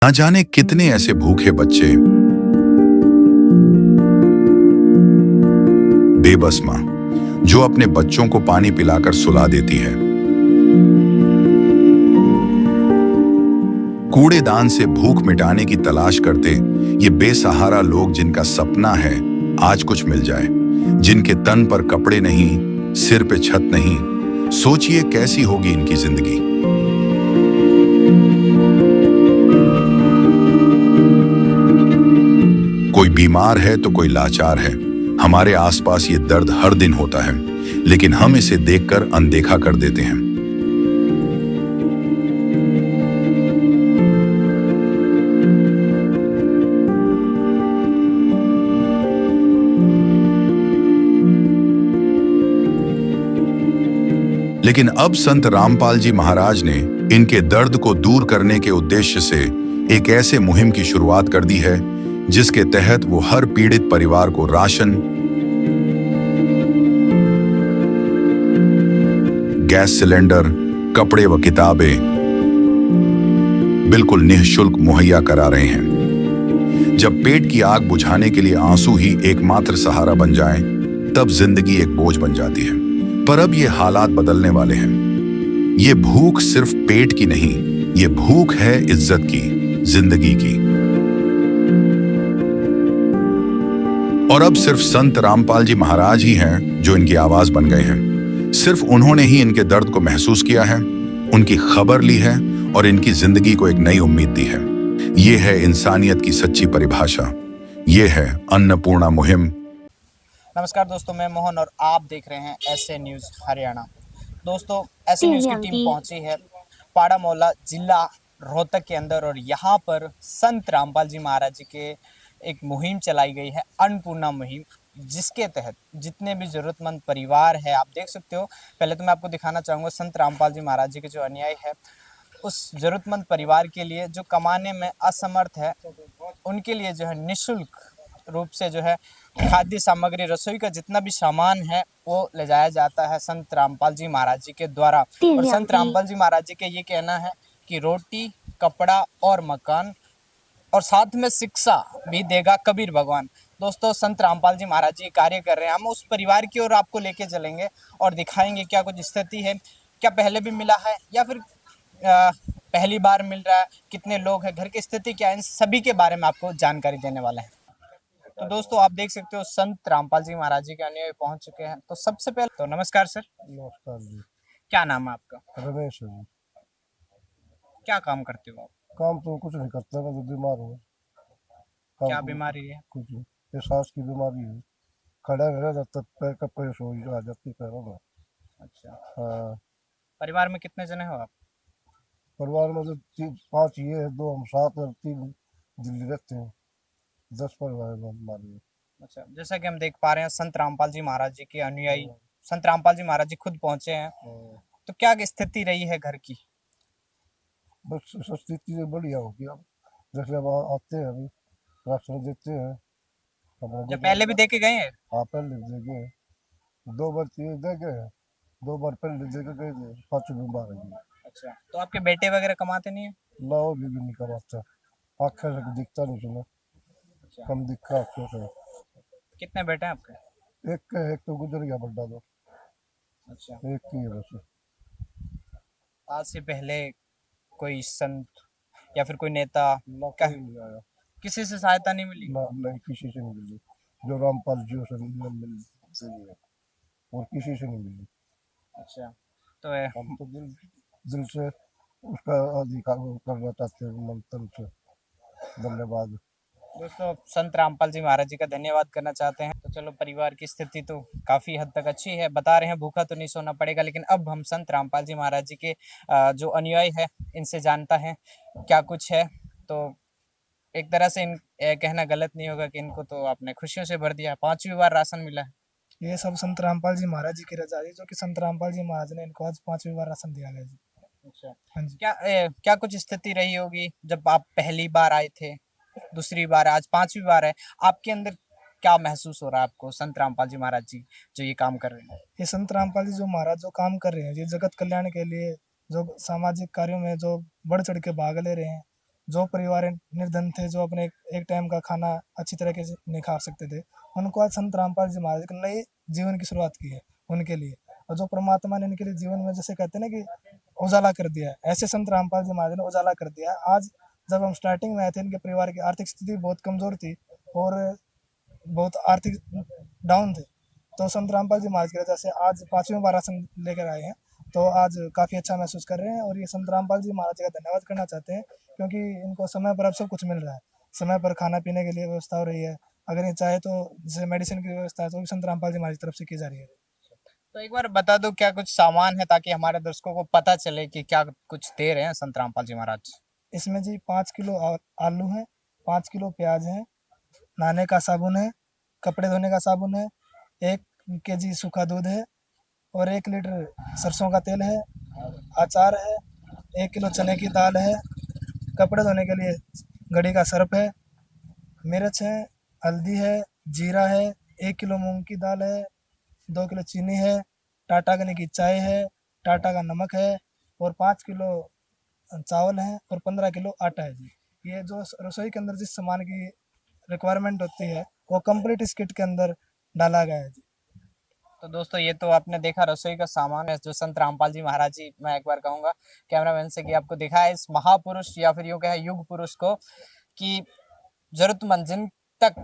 ना जाने कितने ऐसे भूखे बच्चे, बेबस माँ जो अपने बच्चों को पानी पिलाकर सुला देती है। कूड़ेदान से भूख मिटाने की तलाश करते ये बेसहारा लोग जिनका सपना है आज कुछ मिल जाए, जिनके तन पर कपड़े नहीं, सिर पे छत नहीं। सोचिए कैसी होगी इनकी जिंदगी। कोई बीमार है तो कोई लाचार है। हमारे आसपास ये दर्द हर दिन होता है, लेकिन हम इसे देखकर अनदेखा कर देते हैं। लेकिन अब संत रामपाल जी महाराज ने इनके दर्द को दूर करने के उद्देश्य से एक ऐसे मुहिम की शुरुआत कर दी है जिसके तहत वो हर पीड़ित परिवार को राशन, गैस सिलेंडर, कपड़े व किताबें बिल्कुल निःशुल्क मुहैया करा रहे हैं। जब पेट की आग बुझाने के लिए आंसू ही एकमात्र सहारा बन जाएं, तब जिंदगी एक बोझ बन जाती है। पर अब ये हालात बदलने वाले हैं। ये भूख सिर्फ पेट की नहीं, ये भूख है इज्जत की, जिंदगी की। और अब सिर्फ संत रामपाल जी महाराज ही हैं जो इनकी आवाज बन गए हैं। सिर्फ उन्होंने ही इनके दर्द को महसूस किया है, उनकी खबर ली है और इनकी जिंदगी को एक नई उम्मीद दी है। ये है इंसानियत की सच्ची परिभाषा। ये है अन्नपूर्णा मुहिम। नमस्कार दोस्तों, मैं मोहन और आप देख रहे हैं ऐसे न्यूज़ हरियाणा। दोस्तों, ऐसे न्यूज़ की टीम पहुंची है पाड़ा मोहल्ला जिला रोहतक के अंदर और यहाँ पर संत रामपाल जी महाराज जी के एक मुहिम चलाई गई है, अन्नपूर्णा मुहिम, जिसके तहत जितने भी ज़रूरतमंद परिवार है, आप देख सकते हो। पहले तो मैं आपको दिखाना चाहूँगा संत रामपाल जी महाराज जी के जो अनुयायी है, उस ज़रूरतमंद परिवार के लिए जो कमाने में असमर्थ है, उनके लिए जो है निःशुल्क रूप से जो है खाद्य सामग्री, रसोई का जितना भी सामान है वो ले जाया जाता है संत रामपाल जी महाराज जी के द्वारा। और संत रामपाल जी महाराज जी के ये कहना है कि रोटी, कपड़ा और मकान और साथ में शिक्षा भी देगा कबीर भगवान। दोस्तों, संत रामपाल जी महाराज जी कार्य कर रहे हैं। हम उस परिवार की ओर आपको लेके चलेंगे और दिखाएंगे क्या कुछ स्थिति है, क्या पहले भी मिला है या फिर पहली बार मिल रहा है, कितने लोग हैं, घर की स्थिति क्या है, इन सभी के बारे में आपको जानकारी देने वाला है। तो दोस्तों, आप देख सकते हो संत रामपाल जी महाराज जी के अनुयायी पहुंच चुके हैं। तो सबसे पहले तो नमस्कार सर। नमस्कार जी। क्या नाम है आपका? रमेश है जी। क्या काम करते हो आप? काम तो कुछ नहीं करता, मैं तो बीमार हूँ। क्या बीमारी है? कुछ नहीं, ये सांस की बीमारी है। खड़ा रह जाता, पैर का पैर हो आ जाती पैरों में। अच्छा, हाँ। परिवार में कितने जने हो आप? परिवार में तो 5 ये है, 2 हम साथ और 3 दिल्ली रहते हैं। 10 परिवार में हमारे। अच्छा, जैसा कि हम देख पा रहे हैं संत रामपाल जी महाराज जी के अनुयायी संत रामपाल जी महाराज जी खुद पहुंचे हैं। तो क्या स्थिति रही है घर की? बस स्थिति से बढ़िया होगी। अब जैसे अब आते हैं, अभी राशन देते हैं। जब पहले भी देके गए हैं? हाँ, पहले दे गए, 2 बार चीज दे गए, 2 बार पहले दे के गए थे, 5 बीमार है। अच्छा, तो आपके बेटे वगैरह कमाते नहीं है? ना, वो भी नहीं कमाता, आँखें से दिखता नहीं सुना, अच्छा, कम दिखता आँखों से। कितने बेटे हैं आपके? एक तो गुजर गया बड्डा, तो अच्छा, एक ही है बस। आज से पहले कोई संत या फिर कोई नेता ना, का कोई नहीं आया। किसी से सहायता नहीं मिली? ना, नहीं, किसी से नहीं मिली। जो रामपाल जी से मिल रही है, और किसी से नहीं मिली। अच्छा, तो हम तो दिल से उसका अधिकार करना चाहते हैं, मन तन से। धन्यवाद। दोस्तों, संत रामपाल जी महाराज जी का धन्यवाद करना चाहते हैं। तो चलो, परिवार की स्थिति तो काफ़ी हद तक अच्छी है, बता रहे हैं भूखा तो नहीं सोना पड़ेगा। लेकिन अब हम संत रामपाल जी महाराज जी के जो अनुयायी है, इनसे जानता है क्या कुछ है। तो एक तरह से कहना गलत नहीं होगा कि इनको तो आपने खुशियों से भर दिया, 5वीं बार राशन मिला है। ये सब संत रामपाल जी महाराज जी की रजा है, जो कि संत रामपाल जी महाराज ने इनको आज 5वीं बार राशन दिया गया जी। अच्छा, हाँ जी। क्या कुछ स्थिति रही होगी जब आप पहली बार आए थे, दूसरी बार, आज 5वीं बार है, आपके अंदर क्या महसूस हो रहा है आपको? संत रामपाल जी महाराज जी जो ये काम कर रहे हैं, ये संत रामपाल जी जो महाराज जो काम कर रहे हैं, ये जगत कल्याण के लिए, जो सामाजिक कार्यों में जो बढ़ चढ़ के भाग ले रहे हैं, जो परिवार निर्धन थे, जो अपने एक टाइम का खाना अच्छी तरीके से नहीं खा सकते थे, उनको आज संत रामपाल जी महाराज एक नए जीवन की शुरुआत की है उनके लिए। और जो परमात्मा ने इनके लिए जीवन में, जैसे कहते हैं ना कि उजाला कर दिया है, ऐसे संत रामपाल जी महाराज ने उजाला कर दिया। आज जब हम स्टार्टिंग में आए थे, इनके परिवार की आर्थिक स्थिति बहुत कमजोर थी और बहुत आर्थिक डाउन थे, तो संत रामपाल जी महाराज की वजह से आज 5वीं बार आसन लेकर आए हैं, तो आज काफ़ी अच्छा महसूस कर रहे हैं। और ये संत रामपाल जी महाराज का धन्यवाद करना चाहते हैं, क्योंकि इनको समय पर अब सब कुछ मिल रहा है, समय पर खाना पीने के लिए व्यवस्था हो रही है। अगर ये चाहे तो जैसे मेडिसिन की व्यवस्था है, तो भी संत रामपाल जी महाराज की तरफ से की जा रही है। तो एक बार बता दो क्या कुछ सामान है, ताकि हमारे दर्शकों को पता चले कि क्या कुछ दे रहे हैं संत रामपाल जी महाराज। इसमें जी 5 किलो आलू है, 5 किलो प्याज है, नहाने का साबुन है, कपड़े धोने का साबुन है, 1 kg सूखा दूध है और 1 लीटर सरसों का तेल है, अचार है, 1 किलो चने की दाल है, कपड़े धोने के लिए घड़ी का सर्फ है, मिर्च है, हल्दी है, जीरा है, 1 किलो मूंग की दाल है, 2 किलो चीनी है, टाटा गनी की चाय है, टाटा का नमक है और 5 किलो चावल है और 15 किलो आटा है जी। ये जो रसोई के अंदर जिस सामान की रिक्वायरमेंट होती है, वो कंप्लीट इस किट के अंदर डाला गया है जी। तो दोस्तों ये तो आपने देखा रसोई का सामान है जो संत रामपाल जी महाराज जी, मैं एक बार कहूंगा कैमरामैन से कि आपको दिखा है इस महापुरुष या फिर यूं कहे युग पुरुष को, कि जरूरतमंद जिन तक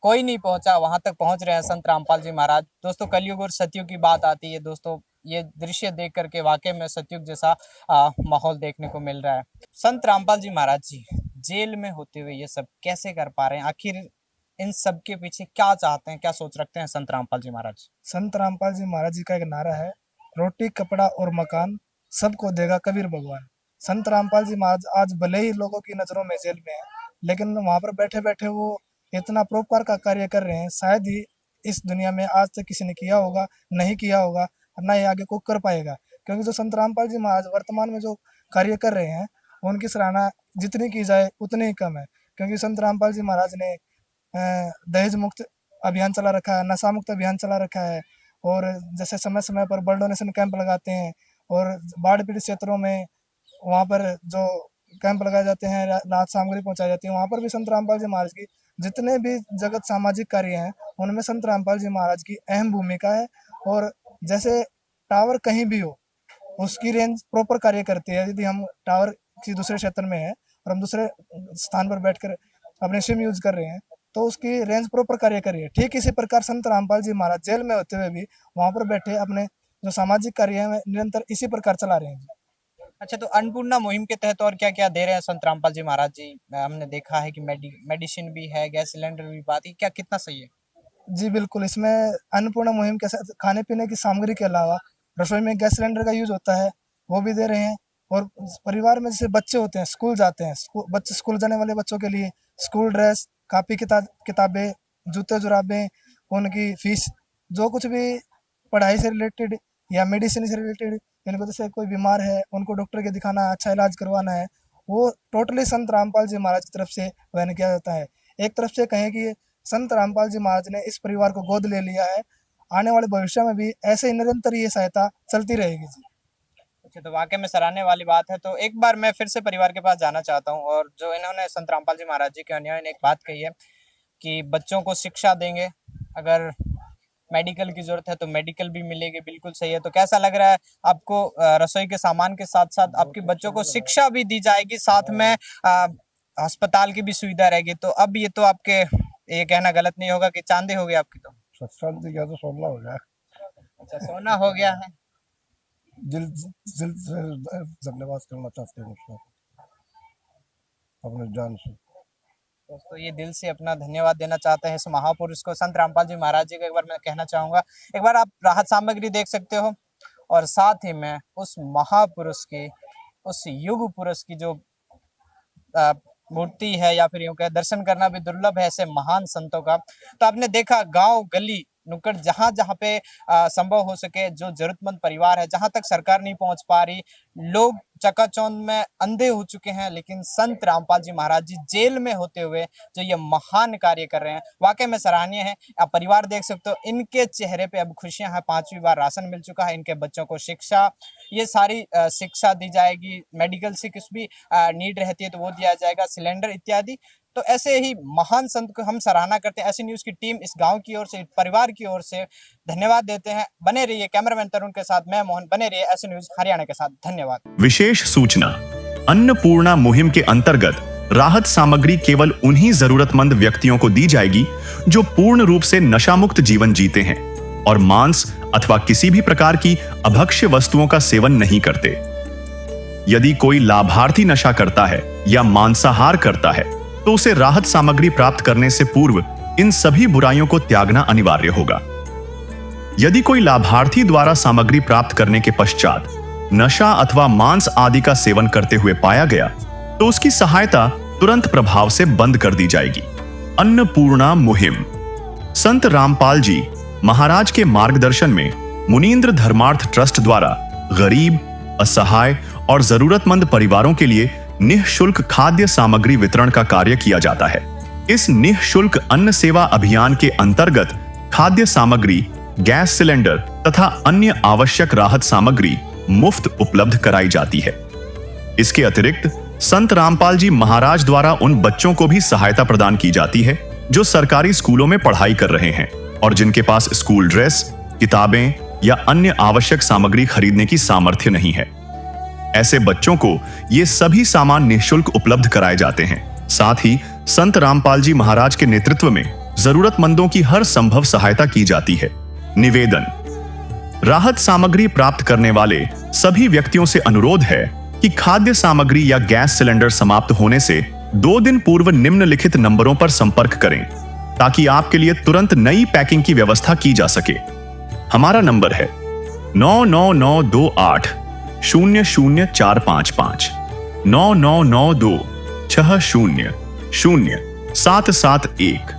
कोई नहीं पहुंचा वहां तक पहुंच रहे हैं संत रामपाल जी महाराज। दोस्तों कलयुग और सतयुग की बात आती है दोस्तों, ये दृश्य देख करके वाकई में सतयुग जैसा माहौल देखने को मिल रहा है। संत रामपाल जी महाराज जी जेल में होते हुए ये सब कैसे कर पा रहे हैं, आखिर इन सब के पीछे क्या चाहते हैं, क्या सोच रखते हैं संत रामपाल जी महाराज। संत रामपाल जी महाराज जी का एक नारा है, रोटी कपड़ा और मकान सबको देगा कबीर भगवान। संत रामपाल जी महाराज आज भले ही लोगों की नज़रों में जेल में है, लेकिन वहाँ पर बैठे बैठे वो इतना परोपकार का कार्य कर रहे हैं, शायद ही इस दुनिया में आज तक किसी ने किया होगा, नहीं किया होगा और ना ही आगे को कर पाएगा। क्योंकि जो संत रामपाल जी महाराज वर्तमान में जो कार्य कर रहे हैं, उनकी सराहना जितनी की जाए उतनी ही कम है। क्योंकि संत रामपाल जी महाराज ने दहेज मुक्त अभियान चला रखा है, नशा मुक्त अभियान चला रखा है, और जैसे समय समय पर ब्लड डोनेशन कैंप लगाते हैं, और बाढ़ पीड़ित क्षेत्रों में वहाँ पर जो कैंप लगाए जाते हैं, राहत सामग्री पहुँचाई जाती है, वहाँ पर भी संत रामपाल जी महाराज की जितने भी जगत सामाजिक कार्य हैं, उनमें संत रामपाल जी महाराज की अहम भूमिका है। और जैसे टावर कहीं भी हो, उसकी रेंज प्रॉपर कार्य करती है। यदि हम टावर किसी दूसरे क्षेत्र में है और हम दूसरे स्थान पर बैठकर अपने सिम यूज कर रहे हैं, तो उसकी रेंज प्रॉपर कार्य कर रही है। ठीक इसी प्रकार संत रामपाल जी महाराज जेल में होते हुए भी वहाँ पर बैठे अपने जो सामाजिक कार्य है निरंतर इसी प्रकार चला रहे हैं। अच्छा, तो अन्नपूर्णा मुहिम के तहत और क्या क्या दे रहे हैं संत रामपाल जी महाराज जी। हमने देखा है कि मेडिसिन भी है, गैस सिलेंडर भी, बात है क्या कितना सही है। जी बिल्कुल, इसमें अन्नपूर्णा मुहिम के साथ खाने पीने की सामग्री के अलावा रसोई में गैस सिलेंडर का यूज होता है, वो भी दे रहे हैं। और परिवार में जैसे बच्चे होते हैं, स्कूल जाते हैं, बच्चे स्कूल जाने वाले बच्चों के लिए स्कूल ड्रेस, कापी किताबें, जूते जुराबें, उनकी फीस, जो कुछ भी पढ़ाई से रिलेटेड या मेडिसिन से रिलेटेड, इनको जैसे कोई बीमार है उनको डॉक्टर के दिखाना है, अच्छा इलाज करवाना है, वो टोटली संत रामपाल जी महाराज की तरफ से वहन किया जाता है। एक तरफ से कहें कि संत रामपाल जी महाराज ने इस परिवार को गोद ले लिया है, आने वाले भविष्य में भी ऐसे ही निरंतर ये सहायता चलती रहेगी जी। अच्छा, तो वाकई में सराहने वाली बात है। तो एक बार मैं फिर से परिवार के पास जाना चाहता हूँ, और जो इन्होंने संत रामपाल जी महाराज जी के अन्याय ने एक बात कही है कि बच्चों को शिक्षा देंगे, अगर मेडिकल की जरूरत है तो मेडिकल भी मिलेगी, बिल्कुल सही है। तो कैसा लग रहा है आपको, रसोई के सामान के साथ साथ आपके बच्चों को शिक्षा भी दी जाएगी, साथ में अस्पताल की भी सुविधा रहेगी। तो अब ये तो आपके, ये कहना गलत नहीं होगा कि चांदी हो गई आपकी। तो सत्संग गया तो सोना हो गया। अच्छा, सोना हो गया है। दिल दिल से धन्यवाद करना चाहते हैं उसका, अपने जान से। दोस्तों ये दिल से अपना धन्यवाद देना चाहते हैं इस महापुरुष को, संत रामपाल जी महाराज जी को। एक बार मैं कहना चाहूंगा, एक बार आप राहत सामग्री देख सकते हो, और साथ ही में उस महापुरुष की, उस युग पुरुष की जो मूर्ति है, या फिर यूं कहे दर्शन करना भी दुर्लभ है ऐसे महान संतों का। तो आपने देखा गांव गली नुक्कड़ जहां जहां पे संभव हो सके, जो जरूरतमंद परिवार है, जहां तक सरकार नहीं पहुंच पा रही, लोग चकाचौंध में अंधे हो चुके हैं, लेकिन संत रामपाल जी महाराज जी जेल में होते हुए जो ये महान कार्य कर रहे हैं, वाकई में सराहनीय है। आप परिवार देख सकते हो, इनके चेहरे पे अब खुशियां हैं। 5वीं बार राशन मिल चुका है, इनके बच्चों को शिक्षा, ये सारी शिक्षा दी जाएगी, मेडिकल से कुछ भी नीड रहती है तो वो दिया जाएगा, सिलेंडर इत्यादि। तो ऐसे ही महान संत को हम सराहना करते हैं। ऐसी न्यूज की टीम इस गांव की ओर से, परिवार की ओर से धन्यवाद देते हैं। बने रहिए कैमरामैन तरुण के साथ, मैं मोहन, बने रहिए ऐसे न्यूज हरियाणा के साथ। धन्यवाद। विशेष सूचना, अन्नपूर्णा मुहिम के अंतर्गत राहत सामग्री केवल उन्हीं जरूरतमंद व्यक्तियों को दी जाएगी जो पूर्ण रूप से नशा मुक्त जीवन जीते हैं और मांस अथवा किसी भी प्रकार की अभक्ष्य वस्तुओं का सेवन नहीं करते। यदि कोई लाभार्थी नशा करता है या मांसाहार करता है तो उसे राहत सामग्री प्राप्त करने से पूर्व इन सभी बुराइयों को त्यागना अनिवार्य होगा। यदि कोई लाभार्थी द्वारा सामग्री प्राप्त करने के पश्चात नशा अथवा मांस आदि का सेवन करते हुए पाया गया तो उसकी सहायता तुरंत प्रभाव से बंद कर दी जाएगी। अन्नपूर्णा मुहिम। संत रामपाल जी महाराज के मार्गदर्शन में मुनींद्र धर्मार्थ ट्रस्ट द्वारा गरीब, असहाय और जरूरतमंद परिवारों के लिए निःशुल्क खाद्य सामग्री वितरण का कार्य किया जाता है। इस निःशुल्क अन्न सेवा अभियान के अंतर्गत खाद्य सामग्री, गैस सिलेंडर तथा अन्य आवश्यक राहत सामग्री मुफ्त उपलब्ध कराई जाती है। इसके अतिरिक्त संत रामपाल जी महाराज द्वारा उन बच्चों को भी सहायता प्रदान की जाती है जो सरकारी स्कूलों में पढ़ाई कर रहे हैं और जिनके पास स्कूल ड्रेस, किताबें या अन्य आवश्यक सामग्री खरीदने की सामर्थ्य नहीं है। ऐसे बच्चों को ये सभी सामान निःशुल्क उपलब्ध कराए जाते हैं। साथ ही संत रामपाल जी महाराज के नेतृत्व में जरूरतमंदों की हर संभव सहायता की जाती है। निवेदन, राहत सामग्री प्राप्त करने वाले सभी व्यक्तियों से अनुरोध है कि खाद्य सामग्री या गैस सिलेंडर समाप्त होने से 2 दिन पूर्व निम्नलिखित नंबरों पर संपर्क करें ताकि आपके लिए तुरंत नई पैकिंग की व्यवस्था की जा सके। हमारा नंबर है 99928 00455 9992 60 0771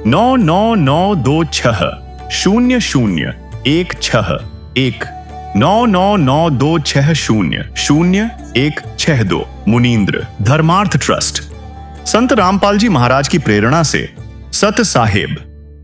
99926 0016 99926000162 मुनींद्र धर्मार्थ ट्रस्ट। संत रामपाल जी महाराज की प्रेरणा से सत साहेब